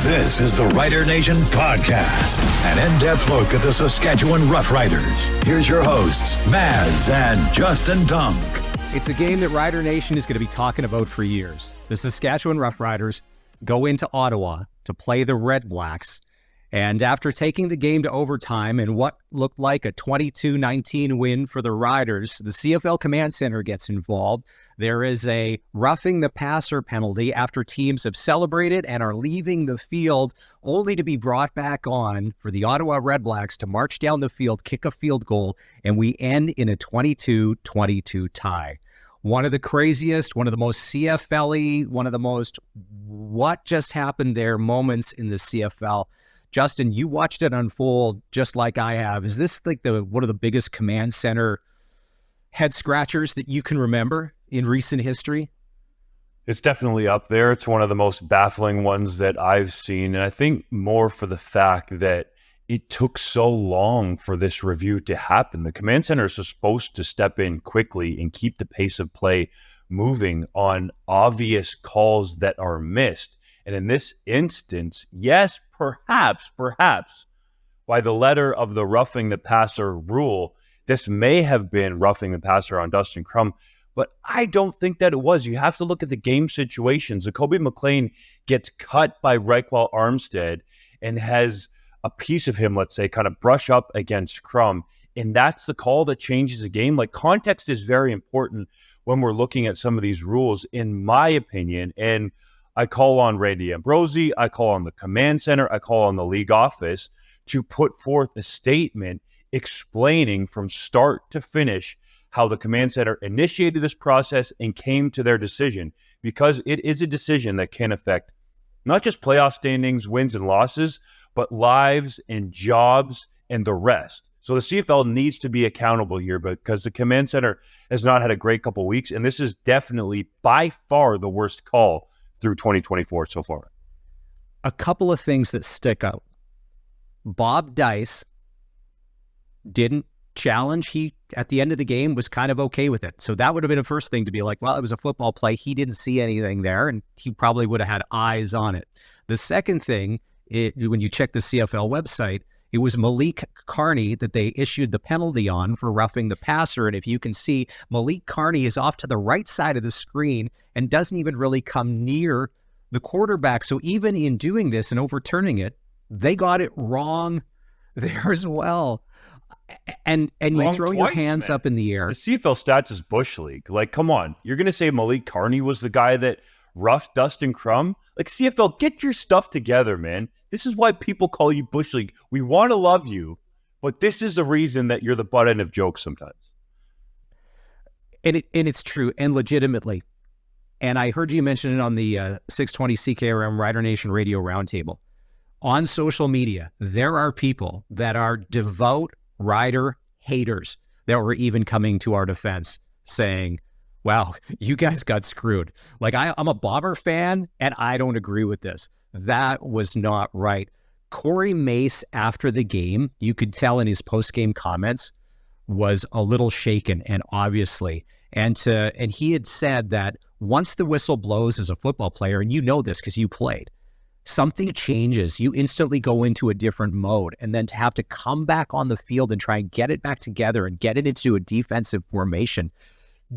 This is the Rider Nation Podcast, an in-depth look at the Saskatchewan Roughriders. Here's your hosts, Maz and Justin Dunk. It's a game that Rider Nation is going to be talking about for years. The Saskatchewan Roughriders go into Ottawa to play the Redblacks, and after taking the game to overtime and what looked like a 22-19 win for the Riders, the CFL Command Center gets involved. There is a roughing the passer penalty after teams have celebrated and are leaving the field, only to be brought back on for the Ottawa Redblacks to march down the field, kick a field goal, and we end in a 22-22 tie. One of the craziest, one of the most CFL-y, one of the most what just happened there moments in the CFL. Justin, you watched it unfold just like I have. Is this like one of the biggest command center head scratchers that you can remember in recent history? It's definitely up there. It's one of the most baffling ones that I've seen. And I think more for the fact that it took so long for this review to happen. The command center is supposed to step in quickly and keep the pace of play moving on obvious calls that are missed. And in this instance, yes, perhaps, by the letter of the roughing the passer rule, this may have been roughing the passer on Dustin Crum, but I don't think that it was. You have to look at the game situations. Jacoby McLean gets cut by Reichwell Armstead and has a piece of him, let's say, kind of brush up against Crum, and that's the call that changes the game. Like, context is very important when we're looking at some of these rules, in my opinion, and I call on Randy Ambrosi, I call on the command center, I call on the league office to put forth a statement explaining from start to finish how the command center initiated this process and came to their decision, because it is a decision that can affect not just playoff standings, wins and losses, but lives and jobs and the rest. So the CFL needs to be accountable here, because the command center has not had a great couple of weeks, and this is definitely by far the worst call through 2024 so far. A couple of things that stick out. Bob Dice didn't challenge. He, at the end of the game, was kind of okay with it. So that would have been a first thing to be like, well, it was a football play. He didn't see anything there, and he probably would have had eyes on it. The second thing, when you check the CFL website, it was Malik Carney that they issued the penalty on for roughing the passer. And if you can see, Malik Carney is off to the right side of the screen and doesn't even really come near the quarterback. So even in doing this and overturning it, they got it wrong there as well. And you throw your hands up in the air. The CFL stats is Bush League. Like, come on. You're going to say Malik Carney was the guy that roughed Dustin Crum? Like, CFL, get your stuff together, man. This is why people call you Bush League. We want to love you, but this is the reason that you're the butt end of jokes sometimes. And it's true, and legitimately. And I heard you mention it on the 620 CKRM Rider Nation Radio Roundtable. On social media, there are people that are devout Rider haters that were even coming to our defense saying, wow, you guys got screwed. Like, I'm a Bomber fan, and I don't agree with this. That was not right. Corey Mace, after the game, you could tell in his post-game comments, was a little shaken, and obviously. And he had said that once the whistle blows as a football player, and you know this because you played, something changes. You instantly go into a different mode. And then to have to come back on the field and try and get it back together and get it into a defensive formation,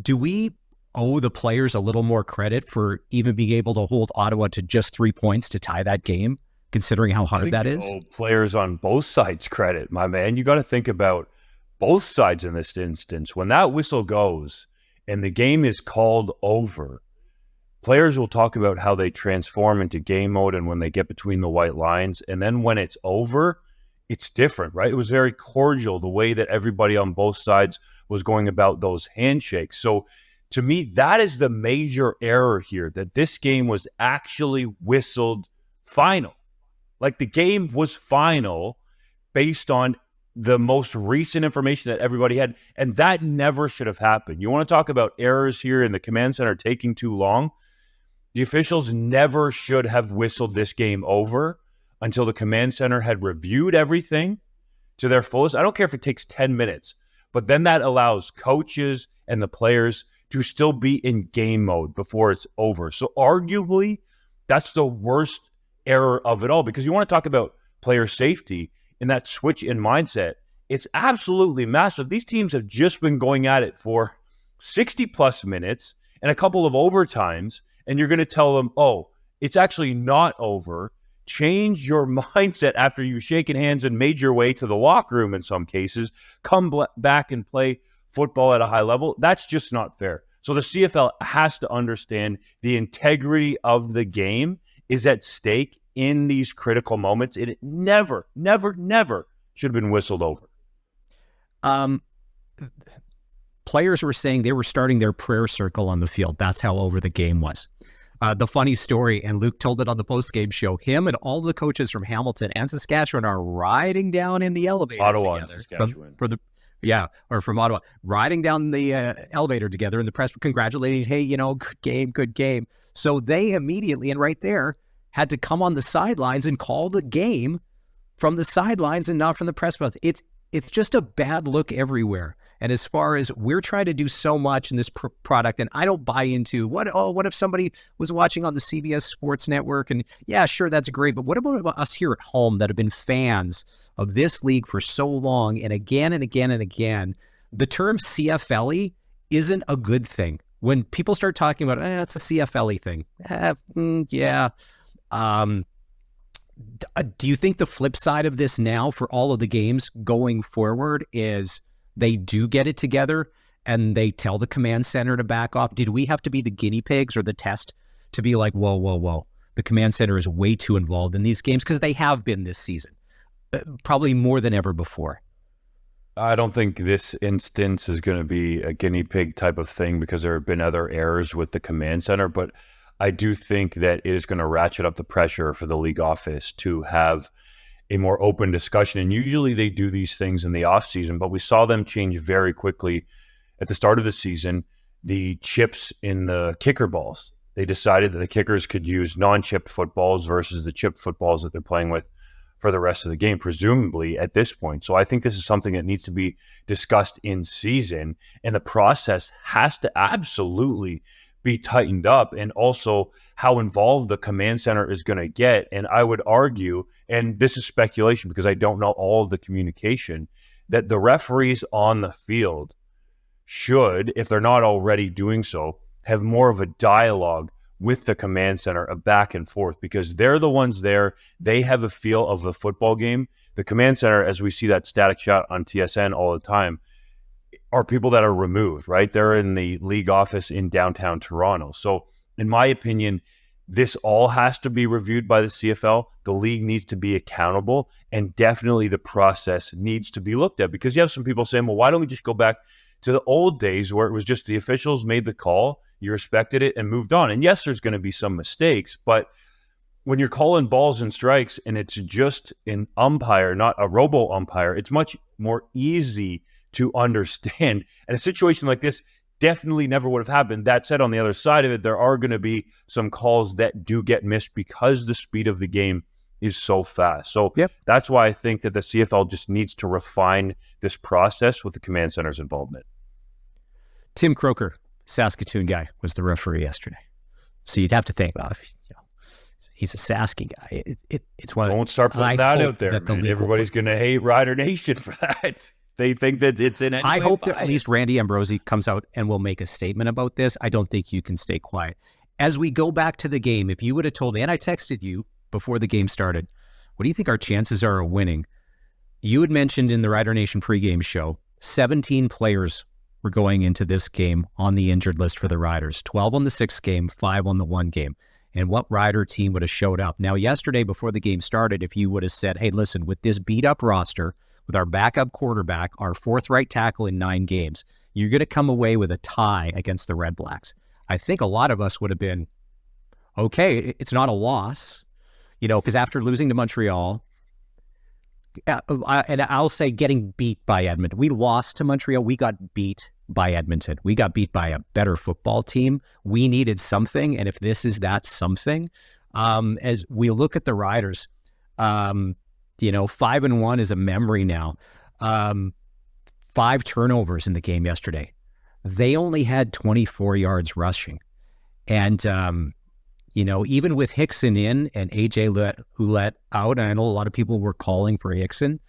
do we owe the players a little more credit for even being able to hold Ottawa to just 3 points to tie that game, considering how hard that is? Players on both sides credit, my man. You got to think about both sides in this instance. When that whistle goes and the game is called over, players will talk about how they transform into game mode and when they get between the white lines. And then when it's over, it's different, right? It was very cordial, the way that everybody on both sides was going about those handshakes. So to me, that is the major error here, that this game was actually whistled final. Like, the game was final based on the most recent information that everybody had, and that never should have happened. You want to talk about errors here in the command center taking too long? The officials never should have whistled this game over until the command center had reviewed everything to their fullest. I don't care if it takes 10 minutes, but then that allows coaches and the players to still be in game mode before it's over. So arguably, that's the worst error of it all, because you want to talk about player safety and that switch in mindset. It's absolutely massive. These teams have just been going at it for 60 plus minutes and a couple of overtimes, and you're going to tell them, oh, it's actually not over. Change your mindset after you've shaken hands and made your way to the locker room in some cases. Come back and play football at a high level. That's just not fair. So the CFL has to understand the integrity of the game is at stake in these critical moments. It never, never, never should have been whistled over. Players were saying they were starting their prayer circle on the field. That's how over the game was. The funny story, and Luke told it on the post-game show, him and all the coaches from Hamilton and Saskatchewan are riding down in the elevator Ottawa together. and Saskatchewan. From Ottawa, riding down the elevator together in the press, congratulating, hey, good game. So they immediately, and right there, had to come on the sidelines and call the game from the sidelines and not from the press box. It's just a bad look everywhere. And as far as we're trying to do so much in this product, and I don't buy into what if somebody was watching on the CBS Sports Network, and yeah, sure, that's great. But what about us here at home that have been fans of this league for so long, and again and again and again? The term CFL isn't a good thing. When people start talking about, it's a CFL thing. Yeah. Do you think the flip side of this now for all of the games going forward is they do get it together and they tell the command center to back off? Did we have to be the guinea pigs or the test to be like, whoa, the command center is way too involved in these games? Because they have been this season, probably more than ever before. I don't think this instance is going to be a guinea pig type of thing because there have been other errors with the command center, but I do think that it is going to ratchet up the pressure for the league office to have a more open discussion. And usually they do these things in the offseason, but we saw them change very quickly at the start of the season. The chips in the kicker balls, they decided that the kickers could use non-chipped footballs versus the chipped footballs that they're playing with for the rest of the game, presumably at this point. So I think this is something that needs to be discussed in season, and the process has to absolutely be tightened up, and also how involved the command center is going to get. And I would argue, and this is speculation because I don't know all of the communication, that the referees on the field should, if they're not already doing so, have more of a dialogue with the command center, a back and forth, because they're the ones there. They have a feel of the football game. The command center, as we see that static shot on TSN all the time, are people that are removed, right? They're in the league office in downtown Toronto. So in my opinion, this all has to be reviewed by the CFL. The league needs to be accountable, and definitely the process needs to be looked at, because you have some people saying, well, why don't we just go back to the old days where it was just the officials made the call, you respected it and moved on. And yes, there's going to be some mistakes, but when you're calling balls and strikes and it's just an umpire, not a robo umpire, it's much more easy to understand. And a situation like this definitely never would have happened. That said, on the other side of it, there are going to be some calls that do get missed because the speed of the game is so fast. So That's why I think that the CFL just needs to refine this process with the command center's involvement. Tim Croker, Saskatoon guy, was the referee yesterday. So you'd have to think, well, he's a Sasky guy. It's one. Don't start putting that out there. Man. Everybody's going to hate Rider Nation for that. They think that it's in any I way hope biased. that at least Randy Ambrosie comes out and will make a statement about this. I don't think you can stay quiet. As we go back to the game, if you would have told me, and I texted you before the game started, what do you think our chances are of winning? You had mentioned in the Rider Nation pregame show, 17 players were going into this game on the injured list for the Riders, 12 on the 6 game, 5 on the 1 game. And what Rider team would have showed up? Now, yesterday before the game started, if you would have said, hey, listen, with this beat-up roster, with our backup quarterback, our 4th right tackle in 9 games, you're going to come away with a tie against the Redblacks. I think a lot of us would have been, okay, it's not a loss, because after losing to Montreal, and I'll say getting beat by Edmonton. We lost to Montreal. We got beat by Edmonton. We got beat by a better football team. We needed something, and if this is that something, as we look at the Riders, 5-1 is a memory now. 5 turnovers in the game yesterday. They only had 24 yards rushing. And, Even with Hickson in and AJ who let out, and I know a lot of people were calling for Hickson,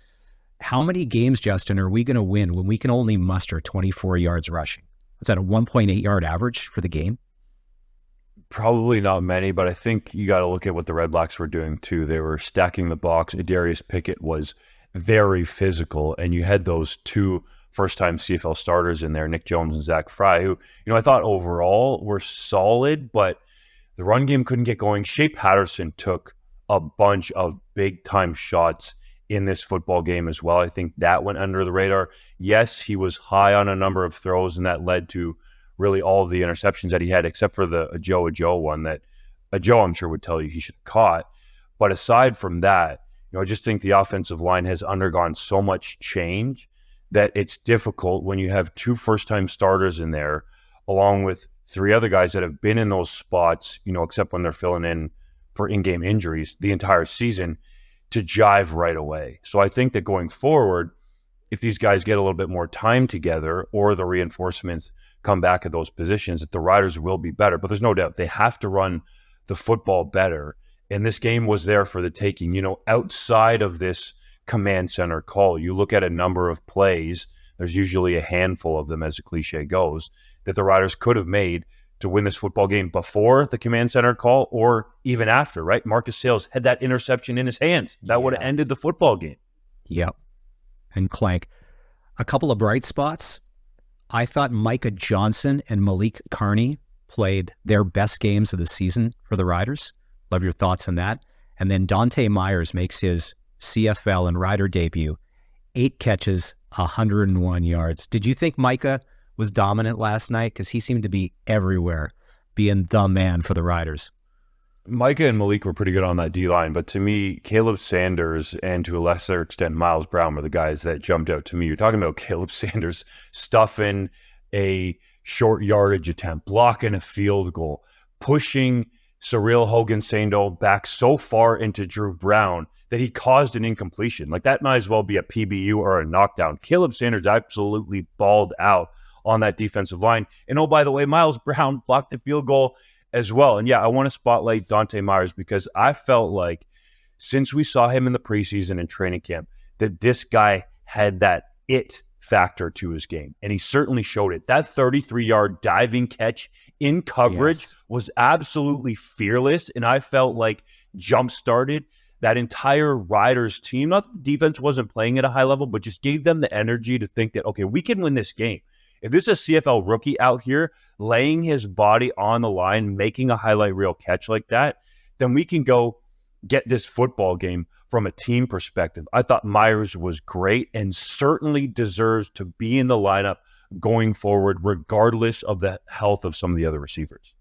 how many games, Justin, are we going to win when we can only muster 24 yards rushing? Is that a 1.8 yard average for the game? Probably not many, but I think you got to look at what the Redblacks were doing too. They were stacking the box. Adarius Pickett was very physical, and you had those two first-time CFL starters in there, Nick Jones and Zach Fry, who, I thought overall were solid, but the run game couldn't get going. Shea Patterson took a bunch of big-time shots in this football game as well. I think that went under the radar. Yes, he was high on a number of throws, and that led to really all of the interceptions that he had, except for the Joe one that Joe, I'm sure, would tell you he should have caught. But aside from that, I just think the offensive line has undergone so much change that it's difficult when you have two first-time starters in there, along with three other guys that have been in those spots, except when they're filling in for in-game injuries the entire season, to jive right away. So I think that going forward, if these guys get a little bit more time together or the reinforcements come back at those positions, that the Riders will be better. But there's no doubt they have to run the football better. And this game was there for the taking. Outside of this command center call, you look at a number of plays, there's usually a handful of them, as the cliche goes, that the Riders could have made to win this football game before the command center call or even after, right? Marcus Sales had that interception in his hands. That would have ended the football game. Yep. And Clank, a couple of bright spots. I thought Micah Johnson and Malik Carney played their best games of the season for the Riders. Love your thoughts on that. And then Dante Myers makes his CFL and Rider debut. 8 catches, 101 yards. Did you think Micah was dominant last night? Because he seemed to be everywhere, being the man for the Riders. Micah and Malik were pretty good on that D-line, but to me, Caleb Sanders and to a lesser extent Miles Brown were the guys that jumped out to me. You're talking about Caleb Sanders stuffing a short yardage attempt, blocking a field goal, pushing Cyril Hogan-Sando back so far into Drew Brown that he caused an incompletion. Like, that might as well be a PBU or a knockdown. Caleb Sanders absolutely balled out on that defensive line. And oh, by the way, Miles Brown blocked the field goal as well. And yeah, I want to spotlight Dante Myers because I felt like since we saw him in the preseason and training camp, that this guy had that it factor to his game. And he certainly showed it. That 33-yard diving catch in coverage was absolutely fearless. And I felt like jump-started that entire Riders team. Not that the defense wasn't playing at a high level, but just gave them the energy to think that, okay, we can win this game. If this is a CFL rookie out here laying his body on the line, making a highlight reel catch like that, then we can go get this football game from a team perspective. I thought Myers was great and certainly deserves to be in the lineup going forward, regardless of the health of some of the other receivers.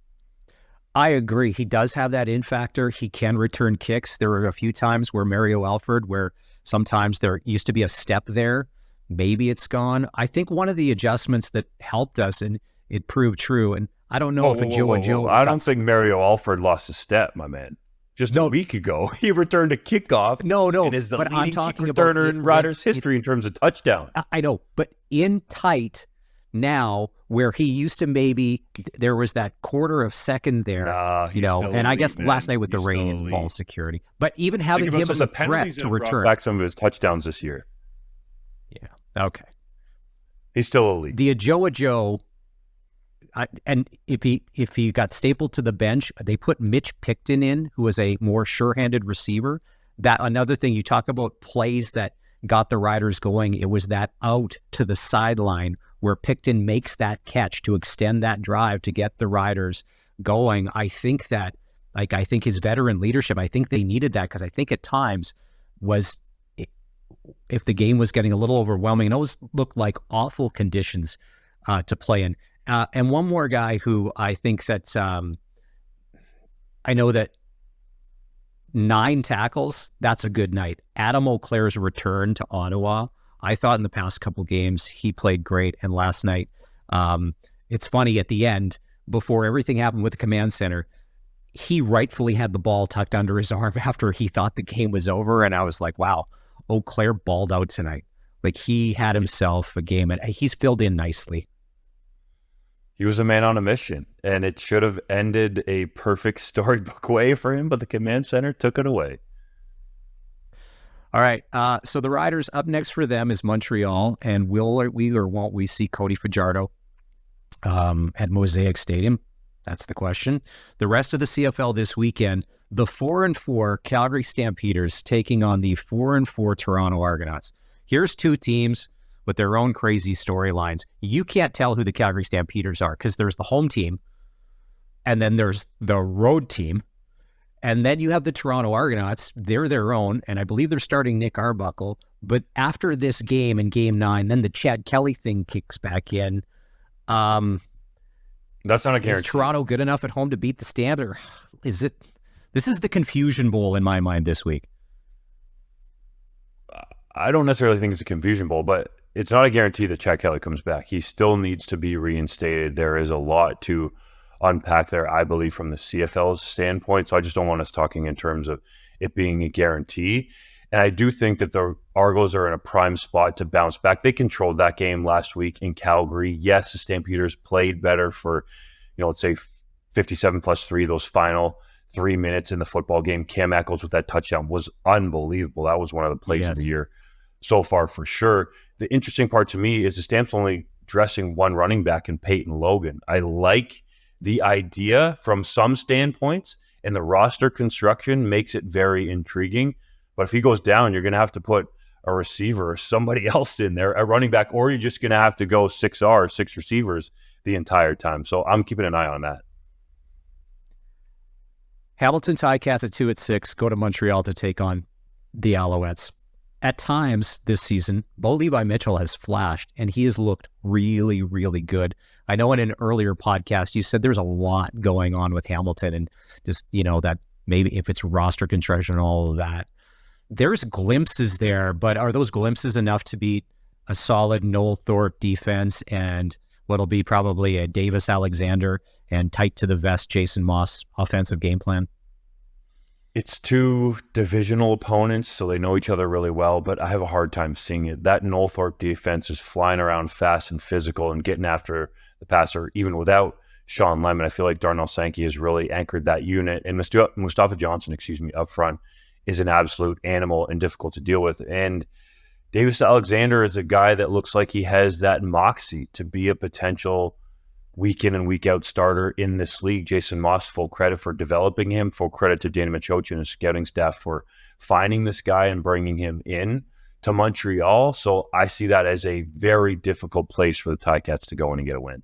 I agree. He does have that in factor. He can return kicks. There were a few times where Mario Alford, where sometimes there used to be a step there. Maybe it's gone. I think one of the adjustments that helped us, and it proved true, and I don't know if Joe. I don't think Mario Alford lost a step, my man. Just a week ago, he returned a kickoff. No, and is the leading kick returner in Riders history in terms of touchdown. I know, but in tight now, where he used to maybe there was that quarter of second there, and I guess last night with the rain, it's ball security. But even having him as a threat to return back some of his touchdowns this year. Yeah. Okay. He's still elite. The Joe, and if he got stapled to the bench, they put Mitch Picton in, who was a more sure-handed receiver. That another thing you talk about plays that got the Riders going. It was that out to the sideline where Picton makes that catch to extend that drive to get the Riders going. I think that, I think his veteran leadership, I think they needed that because I think at times if the game was getting a little overwhelming, and always looked like awful conditions to play in. And one more guy who I think that I know that 9 tackles, that's a good night. Adam Auclair's return to Ottawa, I thought in the past couple games he played great, and last night, it's funny at the end, before everything happened with the command center, he rightfully had the ball tucked under his arm after he thought the game was over, and I was like, wow, Auclair balled out tonight. Like, he had himself a game, and he's filled in nicely. He was a man on a mission, and it should have ended a perfect storybook way for him, but the command center took it away. All right. So the Riders, up next for them is Montreal, and will we or won't we see Cody Fajardo at Mosaic Stadium? That's the question. The rest of the CFL this weekend, the 4-4 Calgary Stampeders taking on the 4-4 Toronto Argonauts. Here's two teams with their own crazy storylines. You can't tell who the Calgary Stampeders are because there's the home team, and then there's the road team, and then you have the Toronto Argonauts. They're their own, and I believe they're starting Nick Arbuckle. But after this game in Game 9, then the Chad Kelly thing kicks back in. That's not a guarantee. Is Toronto good enough at home to beat the Stamp, or is it? This is the Confusion Bowl in my mind this week. I don't necessarily think it's a Confusion Bowl, but it's not a guarantee that Chad Kelly comes back. He still needs to be reinstated. There is a lot to unpack there, I believe, from the CFL's standpoint. So I just don't want us talking in terms of it being a guarantee. And I do think that the Argos are in a prime spot to bounce back. They controlled that game last week in Calgary. Yes, the Stampeders played better for, let's say 57+3, those final 3 minutes in the football game. Cam Eccles with that touchdown was unbelievable. That was one of the plays of the year so far for sure. The interesting part to me is the Stamps only dressing one running back in Peyton Logan. I like the idea from some standpoints, and the roster construction makes it very intriguing. But if he goes down, you're going to have to put a receiver or somebody else in there, a running back, or you're just going to have to go 6R, 6 receivers the entire time. So I'm keeping an eye on that. Hamilton Ticats at 2-6 go to Montreal to take on the Alouettes. At times this season, Bo Levi Mitchell has flashed, and he has looked really, really good. I know in an earlier podcast, you said there's a lot going on with Hamilton, and just, that maybe if it's roster construction and all of that, there's glimpses there, but are those glimpses enough to beat a solid Noel Thorpe defense and what'll be probably a Davis Alexander and tight to the vest Jason Moss offensive game plan? It's two divisional opponents, so they know each other really well, but I have a hard time seeing it. That Noel Thorpe defense is flying around fast and physical and getting after the passer, even without Sean Lemon. I feel like Darnell Sankey has really anchored that unit, and Mustafa Johnson, up front, is an absolute animal and difficult to deal with. And Davis Alexander is a guy that looks like he has that moxie to be a potential week in and week out starter in this league. Jason Moss, full credit for developing him, full credit to Danny Machocha and his scouting staff for finding this guy and bringing him in to Montreal. So I see that as a very difficult place for the Ticats to go in and get a win.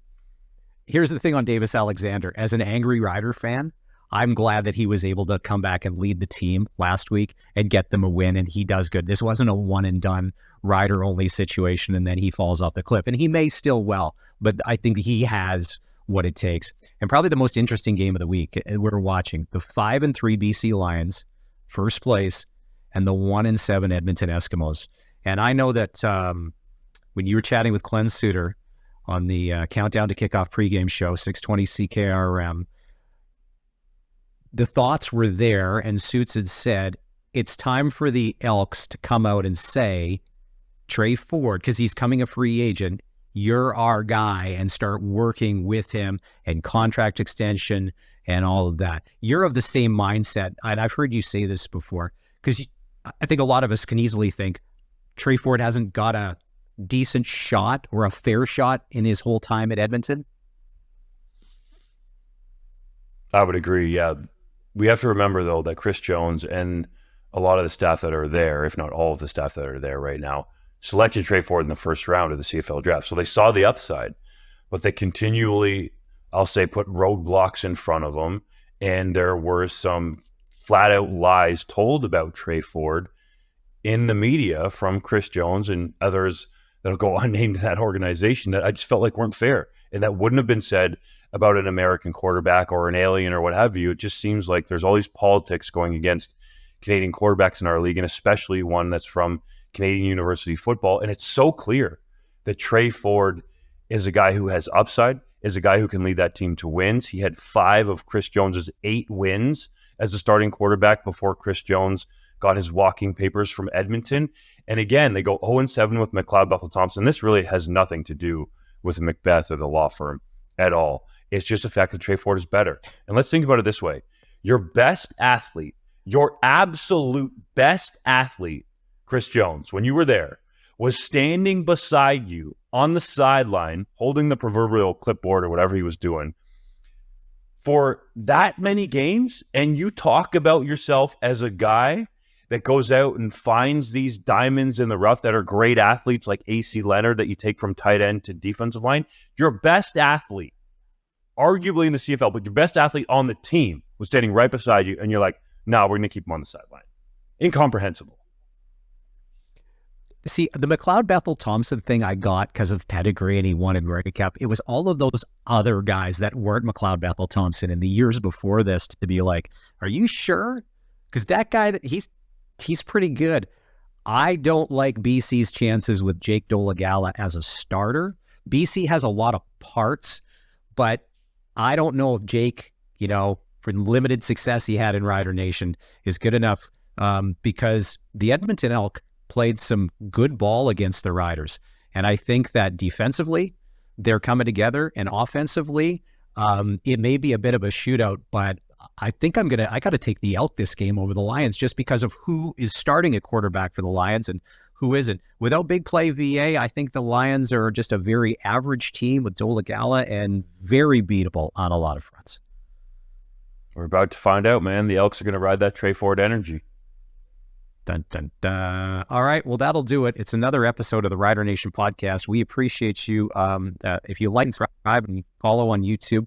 Here's the thing on Davis Alexander. As an angry Rider fan, I'm glad that he was able to come back and lead the team last week and get them a win, and he does good. This wasn't a one-and-done Rider-only situation, and then he falls off the cliff. And he may still well, but I think he has what it takes. And probably the most interesting game of the week, we're watching the 5-3 BC Lions, first place, and the 1-7 Edmonton Eskimos. And I know that when you were chatting with Glenn Suter on the Countdown to Kickoff pregame show, 620 CKRM, the thoughts were there, and Suits had said, it's time for the Elks to come out and say, Trey Ford, because he's coming a free agent, you're our guy, and start working with him and contract extension and all of that. You're of the same mindset, and I've heard you say this before, because I think a lot of us can easily think Trey Ford hasn't got a decent shot or a fair shot in his whole time at Edmonton. I would agree, yeah. We have to remember, though, that Chris Jones and a lot of the staff that are there, if not all of the staff that are there right now, selected Trey Ford in the first round of the CFL draft. So they saw the upside, but they continually, I'll say, put roadblocks in front of them. And there were some flat-out lies told about Trey Ford in the media from Chris Jones and others that'll go unnamed in that organization that I just felt like weren't fair. And that wouldn't have been said about an American quarterback or an alien or what have you. It just seems like there's all these politics going against Canadian quarterbacks in our league, and especially one that's from Canadian University football. And it's so clear that Trey Ford is a guy who has upside, is a guy who can lead that team to wins. He had 5 of Chris Jones's 8 wins as a starting quarterback before Chris Jones got his walking papers from Edmonton. And again, they go 0-7 with McLeod Bethel Thompson. This really has nothing to do with Macbeth or the law firm. at all. It's just the fact that Tre Ford is better. And let's think about it this way. Your best athlete, your absolute best athlete, Chris Jones, when you were there, was standing beside you on the sideline, holding the proverbial clipboard or whatever he was doing for that many games, and you talk about yourself as a guy that goes out and finds these diamonds in the rough that are great athletes like AC Leonard that you take from tight end to defensive line. Your best athlete, arguably in the CFL, but your best athlete on the team was standing right beside you, and you're like, no, we're going to keep him on the sideline. Incomprehensible. See, the McLeod Bethel Thompson thing I got because of pedigree and he won a Grey Cup. It was all of those other guys that weren't McLeod Bethel Thompson in the years before this to be like, are you sure? Because that guy, he's pretty good. I don't like BC's chances with Jake Dolegala as a starter. BC has a lot of parts, but I don't know if Jake, for the limited success he had in Rider Nation, is good enough because the Edmonton Elk played some good ball against the Riders. And I think that defensively, they're coming together, and offensively, it may be a bit of a shootout, but I think I got to take the Elk this game over the Lions just because of who is starting at quarterback for the Lions and who isn't. Without big play VA, I think the Lions are just a very average team with Dolegala and very beatable on a lot of fronts. We're about to find out, man. The Elks are going to ride that Tre Ford energy. Dun, dun, dun. All right. Well, that'll do it. It's another episode of the Rider Nation podcast. We appreciate you. If you like and subscribe and follow on YouTube,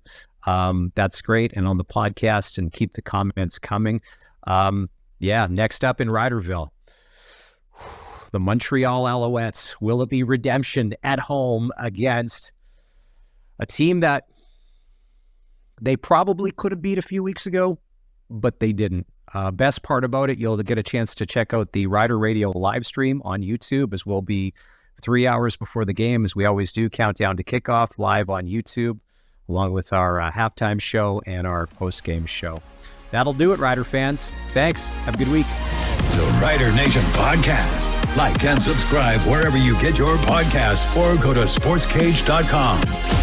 that's great. And on the podcast, and keep the comments coming. Next up in Riderville, the Montreal Alouettes. Will it be redemption at home against a team that they probably could have beat a few weeks ago, but they didn't? Best part about it, you'll get a chance to check out the Rider Radio live stream on YouTube, as we'll be 3 hours before the game, as we always do, countdown to kickoff live on YouTube, along with our halftime show and our post-game show. That'll do it, Rider fans. Thanks. Have a good week. The Rider Nation podcast. Like and subscribe wherever you get your podcasts, or go to sportscage.com.